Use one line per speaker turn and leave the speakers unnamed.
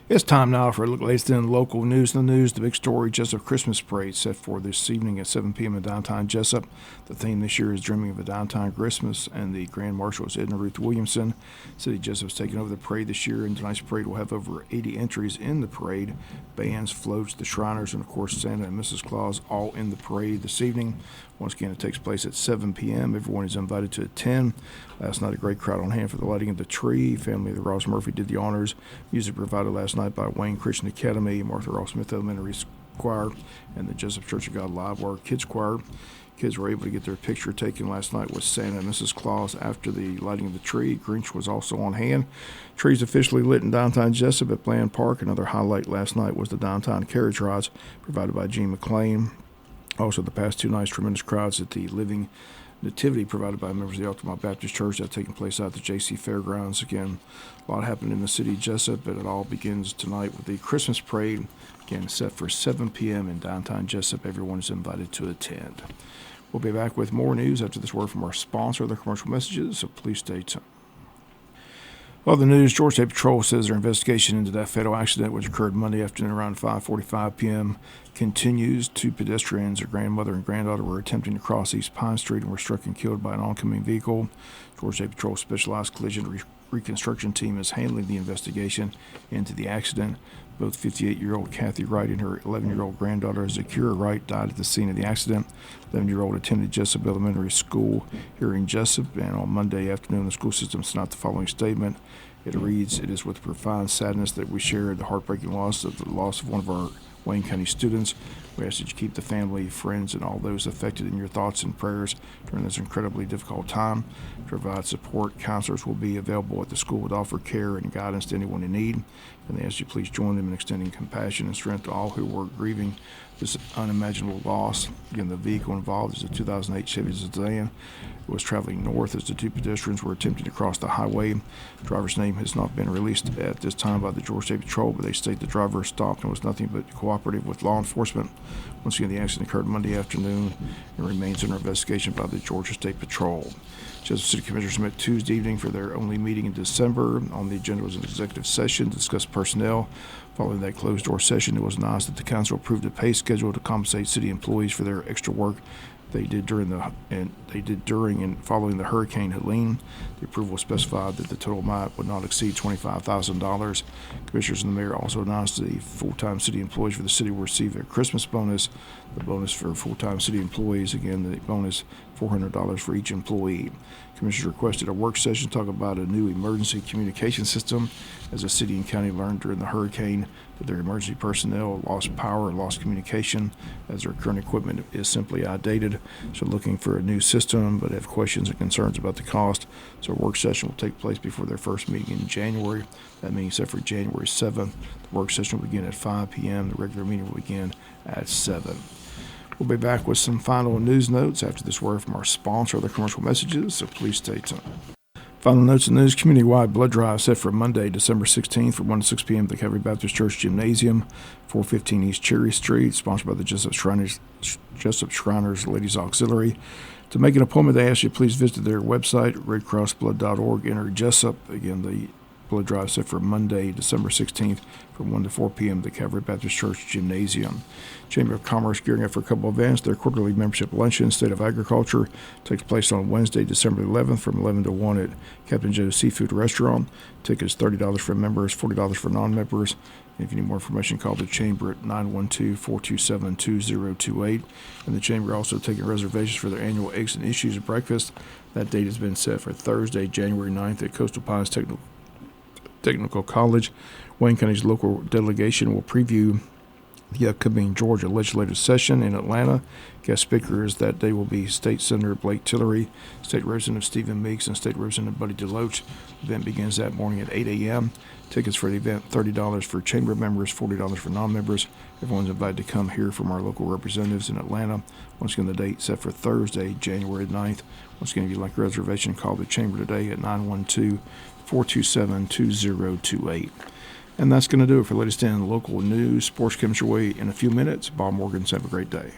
It's time now for a look at the latest in local news. In the news, the big story, Jesup Christmas Parade set for this evening at 7 p.m. in downtown Jesup. The theme this year is Dreaming of a Downtown Christmas, and the Grand Marshal is Edna Ruth Williamson. City of Jesup's taking over the parade this year, and tonight's parade will have over 80 entries in the parade. Bands, floats, the Shriners, and of course Santa and Mrs. Claus all in the parade this evening. Once again, it takes place at 7 p.m. Everyone is invited to attend. Last night, a great crowd on hand for the lighting of the tree. Family of the Ross Murphy did the honors. Music provided last night by Wayne Christian Academy, Martha Ross Smith Elementary Choir, and the Jesup Church of God Live Wire Kids Choir. Kids were able to get their picture taken last night with Santa and Mrs. Claus after the lighting of the tree. Grinch was also on hand. Trees officially lit in downtown Jesup at Bland Park. Another highlight last night was the downtown carriage rides provided by Gene McLean. Also, the past 2 nights, tremendous crowds at the Living Nativity provided by members of the Altamont Baptist Church that's taking place out at the JC Fairgrounds. Again, a lot happened in the city of Jesup, but it all begins tonight with the Christmas parade, again set for 7 p.m. in downtown Jesup. Everyone is invited to attend. We'll be back with more news after this word from our sponsor, the commercial messages, so please stay tuned. Other news, Georgia State Patrol says their investigation into that fatal accident, which occurred Monday afternoon around 5:45 p.m., continues. 2 pedestrians, a grandmother and granddaughter, were attempting to cross East Pine Street and were struck and killed by an oncoming vehicle. Georgia State Patrol Specialized Collision Reconstruction Team is handling the investigation into the accident. Both 58-year-old Kathy Wright and her 11-year-old granddaughter Zakira Wright died at the scene of the accident. 11-year-old attended Jesup Elementary School here in Jesup, and on Monday afternoon, the school system sent out the following statement. It reads, "It is with profound sadness that we share the heartbreaking loss of one of our Wayne County students. We ask that you keep the family, friends, and all those affected in your thoughts and prayers during this incredibly difficult time. To provide support, counselors will be available at the school to offer care and guidance to anyone in need. And they ask you please join them in extending compassion and strength to all who are grieving this unimaginable loss." Again, the vehicle involved is a 2008 Chevy sedan. It was traveling north as the 2 pedestrians were attempting to cross the highway. The driver's name has not been released at this time by the Georgia State Patrol, but they state the driver stopped and was nothing but cooperative with law enforcement. Once again, the accident occurred Monday afternoon and remains under investigation by the Georgia State Patrol. Jesup City Commissioners met Tuesday evening for their only meeting in December. On the agenda was an executive session to discuss personnel. Following that closed-door session, it was announced that the council approved a pay schedule to compensate city employees for their extra work they did during and following the Hurricane Helene. The approval specified that the total amount would not exceed $25,000. Commissioners and the mayor also announced the full-time city employees for the city will receive their Christmas bonus. The bonus for full-time city employees, again, the bonus $400 for each employee. Commissioners requested a work session to talk about a new emergency communication system, as the city and county learned during the hurricane that their emergency personnel lost power and lost communication, as their current equipment is simply outdated. So looking for a new system, but have questions and concerns about the cost. So a work session will take place before their first meeting in January. That meeting is set for January 7th. The work session will begin at 5 p.m. The regular meeting will begin at 7. We'll be back with some final news notes after this word from our sponsor, the commercial messages, so please stay tuned. Final notes and news, community-wide blood drive set for Monday, December 16th from 1 to 6 p.m. at the Calvary Baptist Church Gymnasium, 415 East Cherry Street, sponsored by the Jesup Shriners Ladies Auxiliary. To make an appointment, they ask you please visit their website, redcrossblood.org, enter Jesup. Again, the blood drive set for Monday, December 16th from 1 to 4 p.m. at the Calvary Baptist Church Gymnasium. Chamber of Commerce gearing up for a couple of events. Their quarterly membership luncheon, State of Agriculture, takes place on Wednesday, December 11th from 11 to 1 at Captain Joe's Seafood Restaurant. Tickets $30 for members, $40 for non-members. If you need more information, call the Chamber at 912-427-2028. And the Chamber also taking reservations for their annual Eggs and Issues breakfast. That date has been set for Thursday, January 9th at Coastal Pines Technical College. Wayne County's local delegation will preview the upcoming Georgia legislative session in Atlanta. Guest speakers that day will be State Senator Blake Tillery, State Representative Stephen Meeks, and State Representative Buddy DeLoach. The event begins that morning at 8 a.m. Tickets for the event, $30 for chamber members, $40 for non-members. Everyone's invited to come hear from our local representatives in Atlanta. Once again, the date set for Thursday, January 9th. Once again, if you'd like a reservation, call the Chamber today at 912-427-2028. And that's going to do it for the latest in local news. Sports comes your way in a few minutes. Bob Morgan's have a great day.